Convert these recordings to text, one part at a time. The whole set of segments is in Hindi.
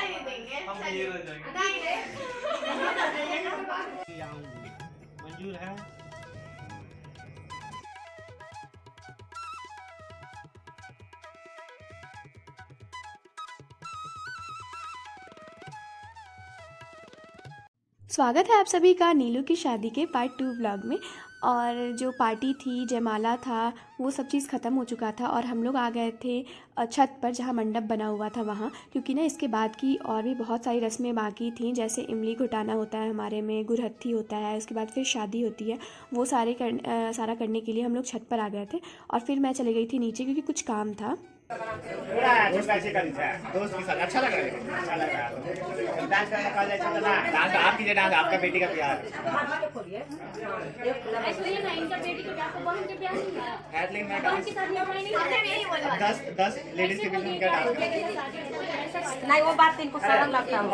हम क्लियर हो जाएंगे। आऊंगी, मंजूर है। स्वागत है आप सभी का नीलू की शादी के पार्ट 2 व्लॉग में। और जो पार्टी थी, जयमाला था, वो सब चीज़ ख़त्म हो चुका था और हम लोग आ गए थे छत पर जहाँ मंडप बना हुआ था वहाँ, क्योंकि ना इसके बाद की और भी बहुत सारी रस्में बाकी थीं, जैसे इमली घुटाना होता है हमारे में, गुरहत्थी होता है, उसके बाद फिर शादी होती है। वो सारा करने के लिए हम लोग छत पर आ गए थे और फिर मैं चली गई थी नीचे क्योंकि कुछ काम था। दोस्त के साथ अच्छा लग रहा है, अच्छा लग रहा है। डांस करने का अच्छा था ना, डांस आप कीजिए, डांस आपका बेटी का प्यार। इसलिए ना इनका बेटी को क्या बहन के प्यार नहीं है। एटलीस्ट मैं बहन के साथ नहीं 10 लेडीज के बीच में क्या डांस नहीं, वो बात इनको शर्म लगता है।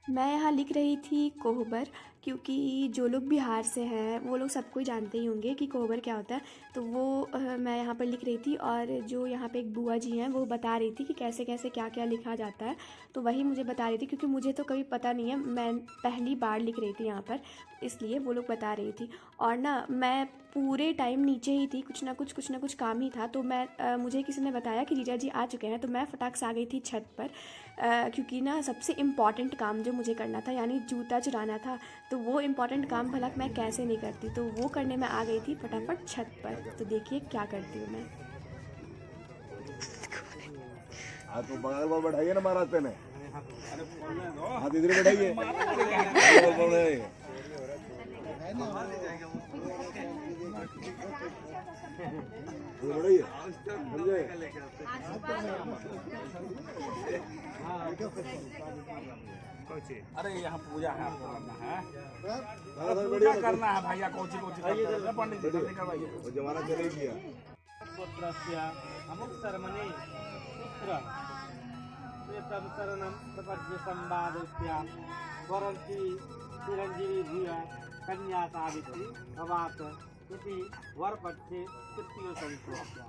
मैं यहाँ लिख रही थी कोहबर, क्योंकि जो लोग बिहार से हैं वो लोग सबको ही जानते ही होंगे कि कोहबर क्या होता है। तो वो मैं यहाँ पर लिख रही थी और जो यहाँ पे एक बुआ जी हैं वो बता रही थी कि कैसे कैसे क्या क्या लिखा जाता है। तो वही मुझे बता रही थी, क्योंकि मुझे तो कभी पता नहीं है, मैं पहली बार लिख रही थी यहाँ पर, इसलिए वो लोग बता रही थी। और ना मैं पूरे टाइम नीचे ही थी, कुछ ना कुछ काम ही था। तो मुझे किसी ने बताया कि जीजा जी आ चुके हैं, तो मैं फटाक से आ गई थी छत पर, क्योंकि ना सबसे इम्पॉर्टेंट काम जो मुझे करना था, यानी जूता चुराना था, तो वो इम्पॉर्टेंट काम भला मैं कैसे नहीं करती, तो वो करने में आ गई थी फटाफट छत पर। तो देखिए क्या करती हूँ मैं। हाँ तो बगल में बैठाइए ना महाराज पे ने, हाथ इधर बैठाइए, अरे यहाँ पूजा है, आपको करना है, पूजा करना है भैया। कोची पंडित जी जल्दी करवाइए, वो जमाना चले गया। पुत्रस्य अमुक शर्मणे पुत्र प्रियतम शरणम प्रपद्य संवादस्या वरन्ति चिरंजीवी भूय कन्या सावित्री भवात इति वरपक्षे तृतीय संस्कृत्या।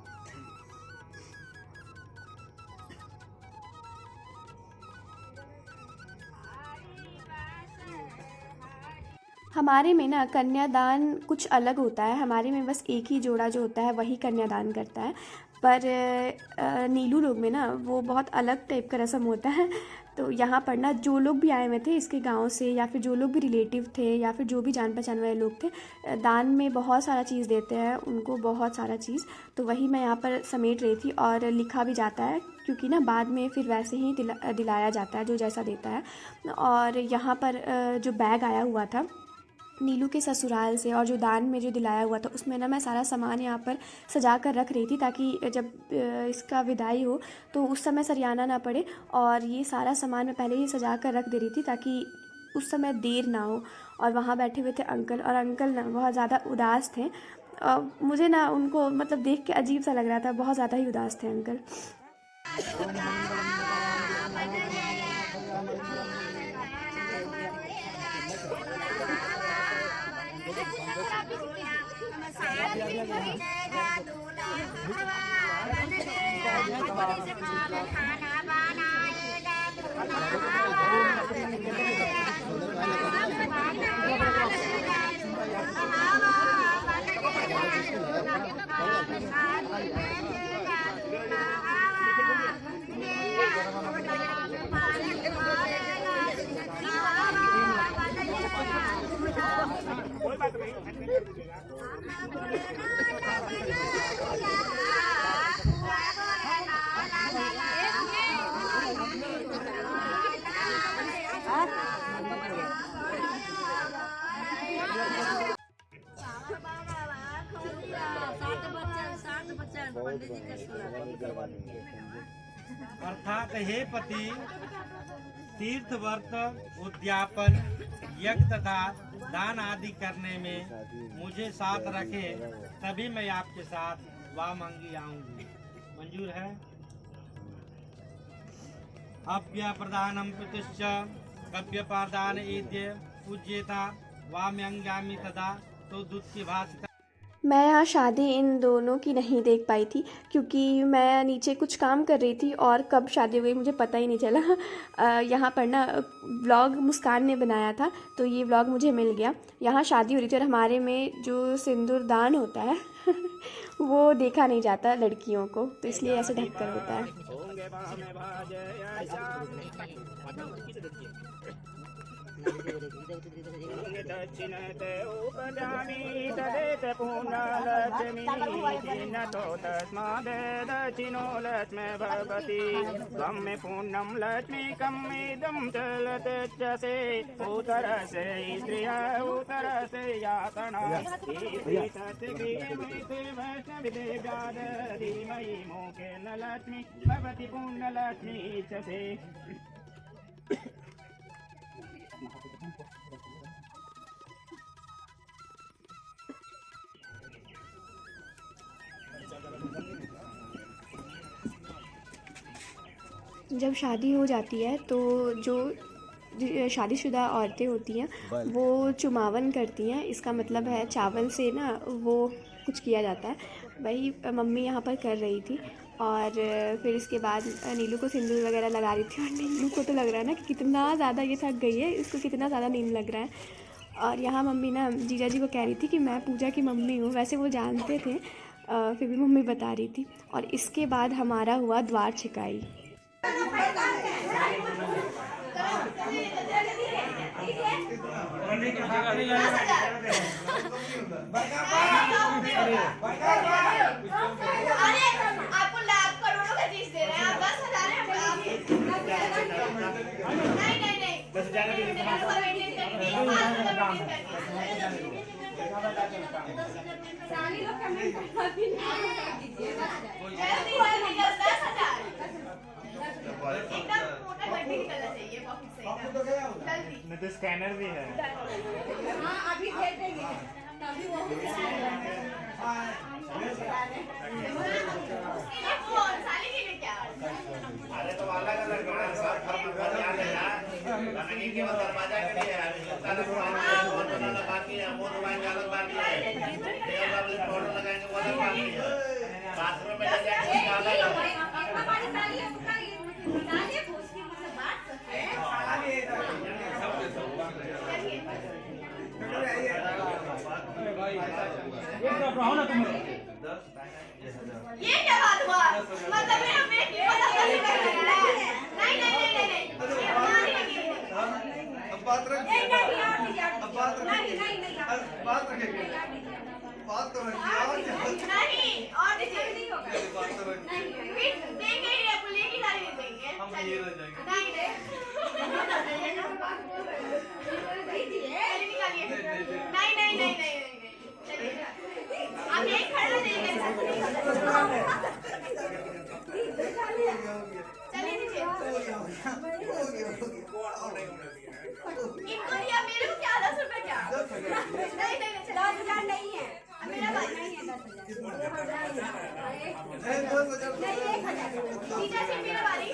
हमारे में ना कन्यादान कुछ अलग होता है। हमारे में बस एक ही जोड़ा जो होता है वही कन्यादान करता है, पर नीलू लोग में ना वो बहुत अलग टाइप का रस्म होता है। तो यहाँ पर ना जो लोग भी आए हुए थे इसके गांव से, या फिर जो लोग भी रिलेटिव थे, या फिर जो भी जान पहचान वाले लोग थे, दान में बहुत सारा चीज़ देते हैं उनको, बहुत सारा चीज़। तो वही मैं यहाँ पर समेट रही थी और लिखा भी जाता है, क्योंकि ना बाद में फिर वैसे ही दिलाया जाता है जो जैसा देता है। और यहाँ पर जो बैग आया हुआ था नीलू के ससुराल से, और जो दान में जो दिलाया हुआ था, उसमें ना मैं सारा सामान यहाँ पर सजा कर रख रही थी, ताकि जब इसका विदाई हो तो उस समय सरियाना ना पड़े। और ये सारा सामान मैं पहले ही सजा कर रख दे रही थी ताकि उस समय देर ना हो। और वहाँ बैठे हुए थे अंकल, और अंकल ना बहुत ज़्यादा उदास थे। मुझे ना उनको मतलब देख के अजीब सा लग रहा था, बहुत ज़्यादा ही उदास थे अंकल। अर्थात हे पति, तीर्थ व्रत, उद्यापन, यज्ञ तथा दान आदि करने में मुझे साथ रखे, तभी मैं आपके साथ वामंगी आऊंगी। मंजूर है। अभ्य प्रदानम पितुश्च कव्य प्रदान एद्य पूज्यता वाम्यंगामी तदा तो दूत की भाषा। मैं यहाँ शादी इन दोनों की नहीं देख पाई थी क्योंकि मैं नीचे कुछ काम कर रही थी और कब शादी हो गई मुझे पता ही नहीं चला। यहाँ पर ना व्लॉग मुस्कान ने बनाया था तो ये व्लॉग मुझे मिल गया। यहाँ शादी हो रही थी और हमारे में जो सिंदूरदान होता है वो देखा नहीं जाता लड़कियों को, तो इसलिए ऐसे ढककर होता है। दक्षिणते उपजामि तदेत पुण्यलक्ष्मी तो तस्माद् दक्षिणो लक्ष्मी भवति त्वं मे पुण्यं लक्ष्मीकम् इदं चलत्यसे उत्तरसे स्त्रिया उत्तरसे यातना वैष्णविदेव्याद धीमहि मोकेन लक्ष्मी भवति पुण्यलक्ष्मी च से। जब शादी हो जाती है तो जो शादीशुदा औरतें होती हैं वो चुमावन करती हैं। इसका मतलब है चावल से ना वो कुछ किया जाता है, वही मम्मी यहाँ पर कर रही थी। और फिर इसके बाद नीलू को सिंदूर वगैरह लगा रही थी और नीलू को तो लग रहा है ना कि कितना ज़्यादा ये थक गई है, इसको कितना ज़्यादा नींद लग रहा है। और यहाँ मम्मी ना जीजा जी को कह रही थी कि मैं पूजा की मम्मी हूँ, वैसे वो जानते थे फिर भी मम्मी बता रही थी। और इसके बाद हमारा हुआ द्वार छिकाई। आपको लाख करोड़ों का चीज दे रहे हैं, आप 10,000 हैं। नहीं तो स्कैनर भी है। हाँ अभी भेज देंगे, तभी वो साली के लिए क्या? अरे तो अलग अलग दरवाजा के लिए बाकी है, वो लगाएंगे अलग बाकी है, फोटो लगाएंगे वो अलग बाकी है, बाथरूम में जाएंगे अलग हमारी साली है उनका ये डालिए उसकी मतलब बात है। ये क्या बात हुआ? मतलब हमें की पता नहीं कर रहा है। नहीं नहीं नहीं नहीं अब बात रख नहीं नहीं अब बात नहीं नहीं नहीं बात रखेंगे बात तो रखिए नहीं और नहीं होगा बात तो रखिए फिर देंगे ये पुलिस की गाड़ी दे देंगे हम ये रह जाएंगे नहीं नहीं नहीं नहीं नहीं आप यही खड़े हो जाइए चलिए नीचे इनको दिया मेरे को क्या 10 रुपए क्या नहीं नहीं 10,000 नहीं है मेरा भाई नहीं है 10,000 टीचर से मेरा भाई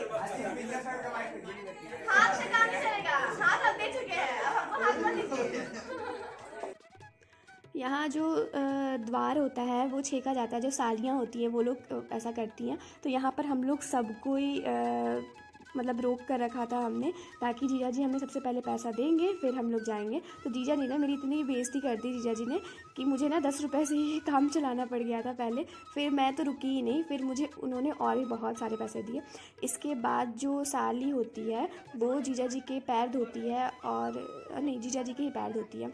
हाथ से काम नहीं चलेगा, हाथ अब दे चुके हैं, अब हमको हाथ मत दीजिए। यहाँ जो द्वार होता है वो छेका जाता है, जो सालियाँ होती हैं वो लोग ऐसा करती हैं। तो यहाँ पर हम लोग सबको ही मतलब रोक कर रखा था हमने, ताकि जीजा जी हमें सबसे पहले पैसा देंगे फिर हम लोग जाएंगे। तो जीजा जी ने मेरी इतनी बेइज्जती कर दी जीजा जी ने कि मुझे ना 10 रुपये से ही काम चलाना पड़ गया था पहले। फिर मैं तो रुकी ही नहीं, फिर मुझे उन्होंने और भी बहुत सारे पैसे दिए। इसके बाद जो साली होती है वो जीजा जी के पैर धोती है, और नहीं जीजा जी के ही पैर धोती है,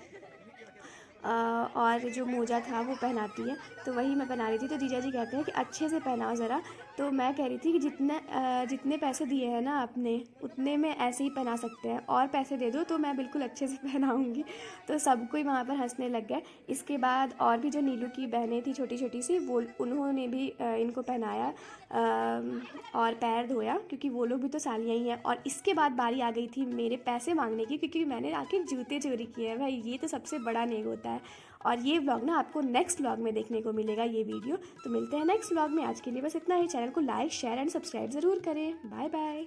और जो मोजा था वो पहनाती है। तो वही मैं पहना रही थी। तो जीजा जी कहते हैं कि अच्छे से पहनाओ ज़रा। तो मैं कह रही थी कि जितने पैसे दिए हैं ना आपने उतने में ऐसे ही पहना सकते हैं, और पैसे दे दो तो मैं बिल्कुल अच्छे से पहनाऊँगी। तो सब कोई वहाँ पर हंसने लग गया। इसके बाद और भी जो नीलू की बहनें थी छोटी छोटी सी, वो उन्होंने भी इनको पहनाया और पैर धोया, क्योंकि वो लोग भी तो सालियाँ ही हैं। और इसके बाद बारी आ गई थी मेरे पैसे मांगने की, क्योंकि मैंने आखिर जूते चोरी किए हैं भाई, ये तो सबसे बड़ा नेग होता है। और ये व्लॉग ना आपको नेक्स्ट व्लॉग में देखने को मिलेगा, ये वीडियो। तो मिलते हैं नेक्स्ट व्लॉग में। आज के लिए बस इतना ही। चैनल को लाइक शेयर एंड सब्सक्राइब ज़रूर करें। Bye bye.